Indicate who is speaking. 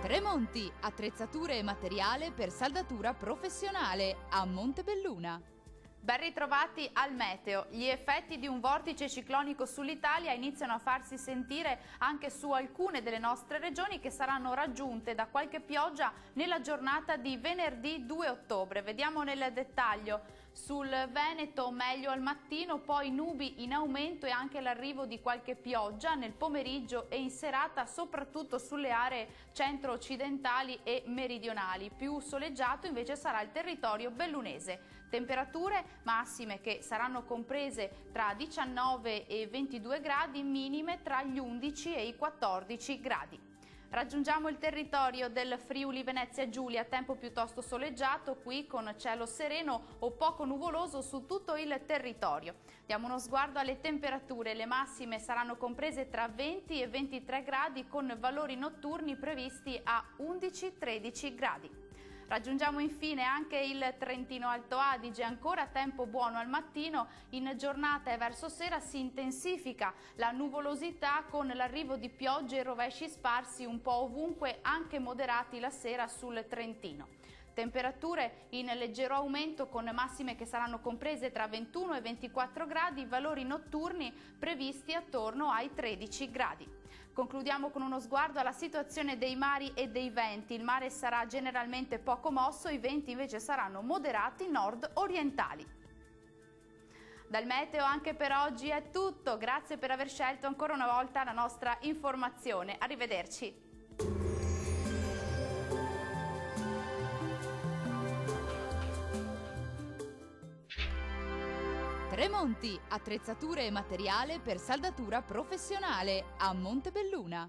Speaker 1: Tremonti, attrezzature e materiale per saldatura professionale a Montebelluna.
Speaker 2: Ben ritrovati al meteo. Gli effetti di un vortice ciclonico sull'Italia iniziano a farsi sentire anche su alcune delle nostre regioni, che saranno raggiunte da qualche pioggia nella giornata di venerdì 2 ottobre. Vediamo nel dettaglio. Sul Veneto meglio al mattino, poi nubi in aumento e anche l'arrivo di qualche pioggia nel pomeriggio e in serata, soprattutto sulle aree centro-occidentali e meridionali. Più soleggiato invece sarà il territorio bellunese. Temperature massime che saranno comprese tra 19 e 22 gradi, minime tra gli 11 e i 14 gradi. Raggiungiamo il territorio del Friuli Venezia Giulia, tempo piuttosto soleggiato, qui con cielo sereno o poco nuvoloso su tutto il territorio. Diamo uno sguardo alle temperature, le massime saranno comprese tra 20 e 23 gradi con valori notturni previsti a 11-13 gradi. Raggiungiamo infine anche il Trentino Alto Adige, ancora tempo buono al mattino, in giornata e verso sera si intensifica la nuvolosità con l'arrivo di piogge e rovesci sparsi un po' ovunque, anche moderati la sera sul Trentino. Temperature in leggero aumento con massime che saranno comprese tra 21 e 24 gradi, valori notturni previsti attorno ai 13 gradi. Concludiamo con uno sguardo alla situazione dei mari e dei venti. Il mare sarà generalmente poco mosso, i venti invece saranno moderati nord-orientali. Dal meteo anche per oggi è tutto, grazie per aver scelto ancora una volta la nostra informazione. Arrivederci.
Speaker 1: Tremonti, attrezzature e materiale per saldatura professionale a Montebelluna.